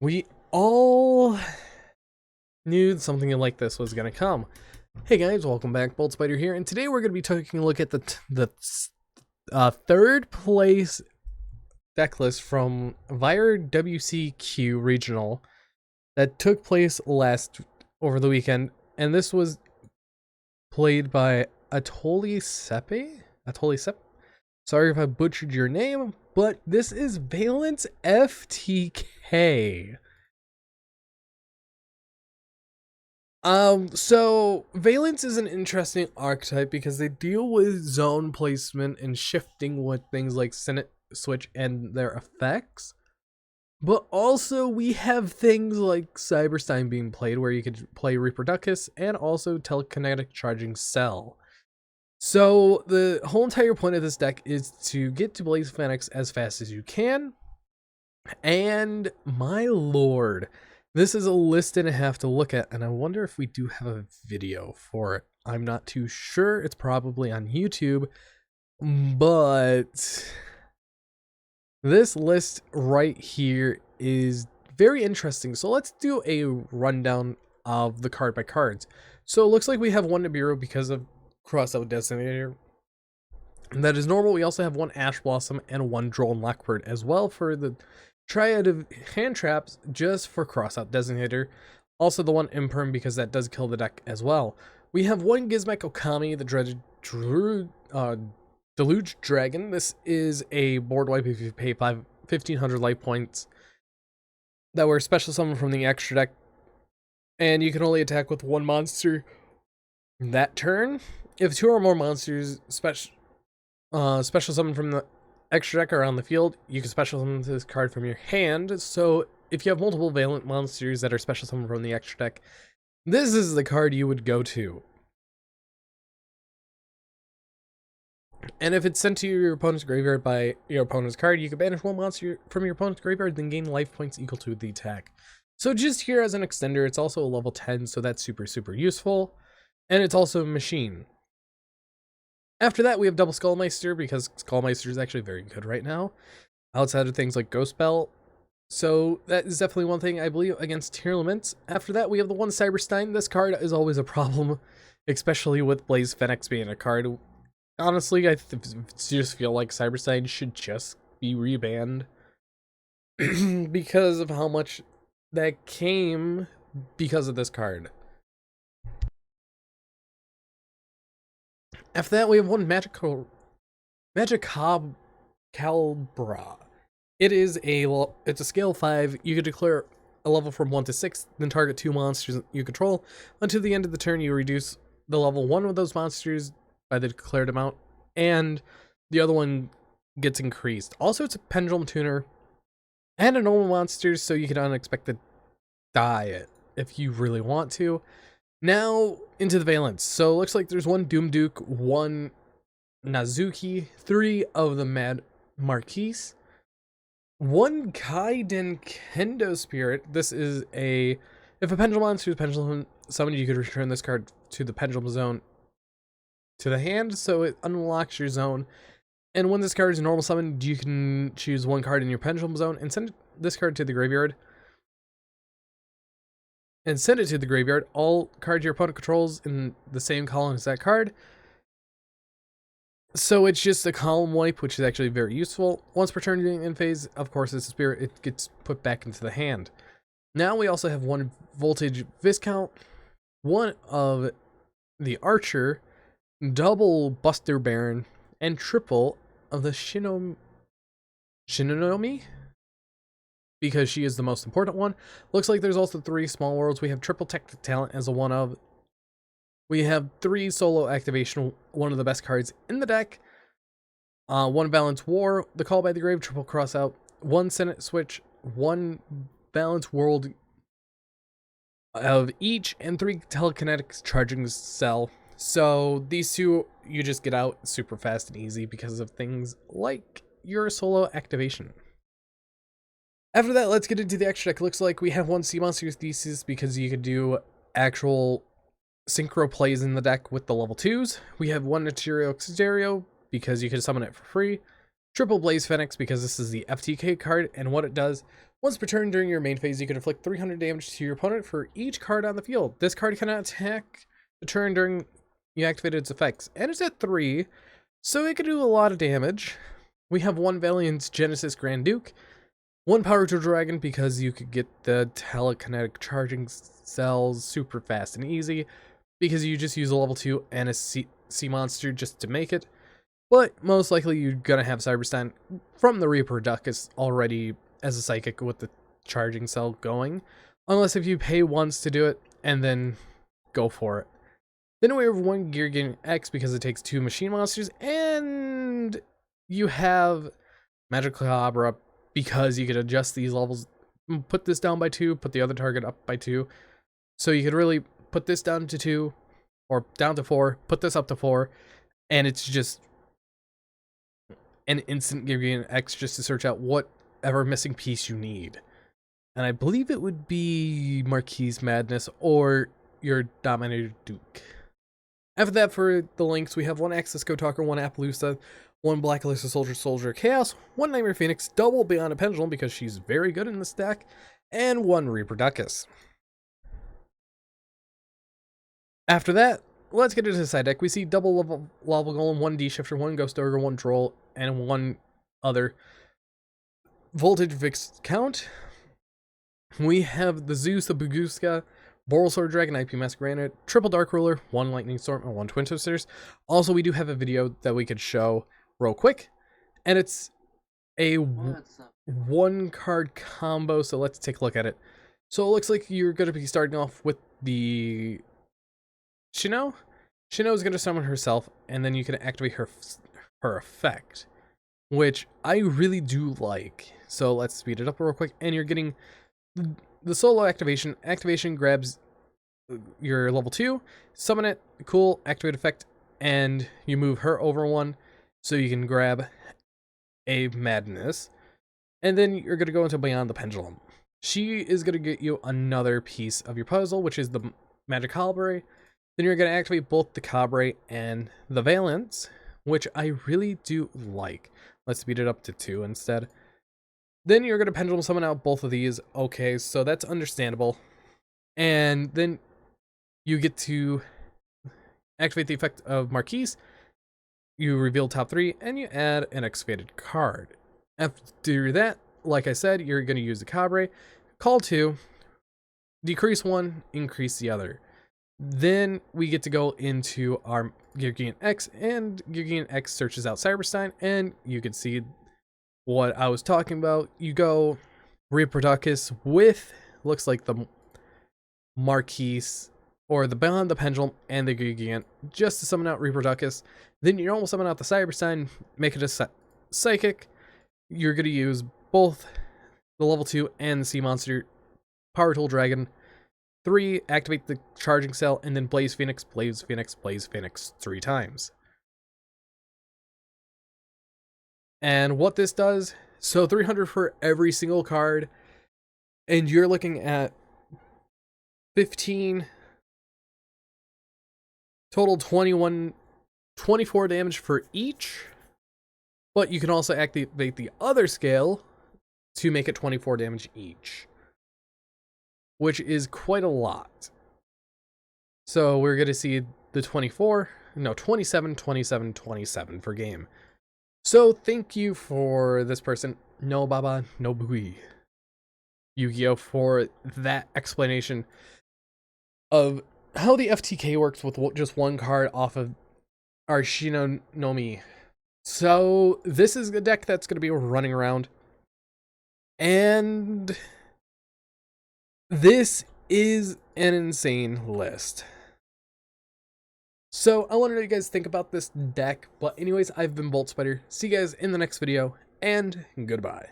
We all knew something like this was going to come. Hey guys, welcome back. Bolt Spider here, and today we're going to be taking a look at the third place deck list from Vire WCQ Regional that took place over the weekend, and this was played by Atoli Sepe. Atoli Sep. Sorry if I butchered your name, but this is Vaylantz FTK. So Vaylantz is an interesting archetype because they deal with zone placement and shifting with things like Senate Switch and their effects. But also we have things like Cyberstein being played where you could play Reproductus and also Telekinetic Charging Cell. So the whole entire point of this deck is to get to Blaze Phoenix as fast as you can. And my lord, this is a list and a half to look at, and I wonder if we do have a video for it. I'm not too sure. It's probably on YouTube, but this list right here is very interesting. So let's do a rundown of the card by cards. So it looks like we have one Nibiru because of Crossout Designator. That is normal. We also have one Ash Blossom and one Drone Lockbird as well for the triad of hand traps, just for Crossout Designator. Also the one Imperm because that does kill the deck as well. We have one Gizmek Okami, the dreaded Deluge Dragon. This is a board wipe if you pay 1,500 life points that were special summoned from the extra deck, and you can only attack with one monster that turn. If two or more monsters special summon from the extra deck are on the field, you can special summon this card from your hand. So if you have multiple Vaylantz monsters that are special summoned from the extra deck, this is the card you would go to. And if it's sent to your opponent's graveyard by your opponent's card, you can banish one monster from your opponent's graveyard, then gain life points equal to the attack. So just here as an extender, it's also a level 10, so that's super useful. And it's also a machine. After that, we have Double Skullmeister, because Skullmeister is actually very good right now, outside of things like Ghost Bell. So that is definitely one thing, I believe, against tier elements. After that, we have the one Cyberstein. This card is always a problem, especially with Blaze Phoenix being a card. Honestly, I just feel like Cyberstein should just be rebanned because of how much that came because of this card. After that, we have one Magicabra. It's a scale 5. You can declare a level from 1 to 6, then target 2 monsters you control. Until the end of the turn, you reduce the level 1 of those monsters by the declared amount, and the other one gets increased. Also, it's a Pendulum Tuner and a normal monster, so you can unexpected die it if you really want to. Now, into the Vaylantz. So it looks like there's one Doom Duke, one Nazuki, 3 of the Mad Marquise, one Kaiden Kendo Spirit. This is if a Pendulum monster is Pendulum summoned, you could return this card to the Pendulum Zone to the hand, so it unlocks your zone. And when this card is normal summoned, you can choose one card in your Pendulum Zone and send this card to the graveyard. All cards your opponent controls in the same column as that card. So it's just a column wipe, which is actually very useful. Once per turn during end phase, of course, as a spirit, it gets put back into the hand. Now we also have one Voltage Viscount, one of the Archer, double Buster Baron, and triple of the Shinonomi, because she is the most important one. Looks like there's also 3 small worlds. We have triple Tactic Talent as a one of. We have 3 solo activation, one of the best cards in the deck. One Vaylantz War, the Call by the Grave, triple Crossout, one Senate Switch, one Vaylantz World of each, and 3 Telekinetic Charging Cell. So these 2 you just get out super fast and easy because of things like your solo activation. After that, let's get into the extra deck. Looks like we have one Sea Monster Thesis because you could do actual synchro plays in the deck with the level 2s. We have one Arterial Exterio because you can summon it for free. Triple Blaze Phoenix because this is the FTK card, and what it does, once per turn during your main phase, you can inflict 300 damage to your opponent for each card on the field. This card cannot attack the turn during you activate its effects, and it's at 3, so it can do a lot of damage. We have 1 Vaylantz Genesis Grand Duke, 1 Power Tool Dragon because you could get the telekinetic charging cells super fast and easy, because you just use a level 2 and a sea monster just to make it. But most likely you're gonna have Cyberstein from the Reproductus already as a psychic with the charging cell going, unless if you pay once to do it and then go for it. Then we have 1 Gear Gain X because it takes 2 machine monsters, and you have Magical Cabra because you could adjust these levels, put this down by 2, put the other target up by 2. So you could really put this down to 2 or down to 4, put this up to 4, and it's just an instant Gear Gain X just to search out whatever missing piece you need. And I believe it would be Marquise Madness or your Dominator Duke. After that, for the links, we have 1 Access Code Talker, 1 Appaloosa, 1 Black Alyssa Soldier Chaos, 1 Nightmare Phoenix, double Beyond a Pendulum because she's very good in this deck, and 1 Reproductus. After that, let's get into the side deck. We see double Lava Golem, 1 D-Shifter, 1 Ghost Ogre, 1 Troll, and 1 other Voltage Viscount. We have the Zeus, the Buguska, Borrelsword Dragon, IP Masquerade, triple Dark Ruler, 1 Lightning Storm, and 1 Twin Twisters. Also, we do have a video that we could show real quick, and it's a 1 card combo, so let's take a look at it. So it looks like you're going to be starting off with the Shino. Shino is going to summon herself, and then you can activate her effect, which I really do like. So let's speed it up real quick, and you're getting the solo activation. Activation grabs your level 2, summon it, cool, activate effect, and you move her over 1, so you can grab a Madness, and then you're going to go into Beyond the Pendulum. She is going to get you another piece of your puzzle, which is the Magic Cabre. Then you're going to activate both the Cabre and the Vaylantz, which I really do like. Let's speed it up to 2 instead. Then you're going to Pendulum Summon out both of these. Okay, so that's understandable. And then you get to activate the effect of Marquise. You reveal top 3, and you add an excavated card. After that, like I said, you're going to use the Cabre, call 2, decrease 1, increase the other. Then we get to go into our Gear Gain X, and Gear Gain X searches out Cyberstein, and you can see what I was talking about. You go Reproductus with, looks like the Marquise, or the Beyond the Pendulum, and the Gear Gain, just to summon out Reproductus. Then you almost summon out the Cyberstein, make it a Psychic. You're going to use both the level 2 and the Sea Monster, Power Tool Dragon. 3, activate the charging cell, and then Blaze Phoenix, Blaze Phoenix, Blaze Phoenix 3 times. And what this does, so 300 for every single card, and you're looking at 15, total 24 damage for each, but you can also activate the other scale to make it 24 damage each, which is quite a lot. So we're going to see the 27, 27, 27 per game. So thank you for this person, No Baba No Bui Yu-Gi-Oh, for that explanation of how the FTK works with just 1 card off of our Shino no Mi. So this is a deck that's going to be running around, and this is an insane list. So I want to know what you guys think about this deck. But anyways, I've been Bolt Spider. See you guys in the next video, and goodbye.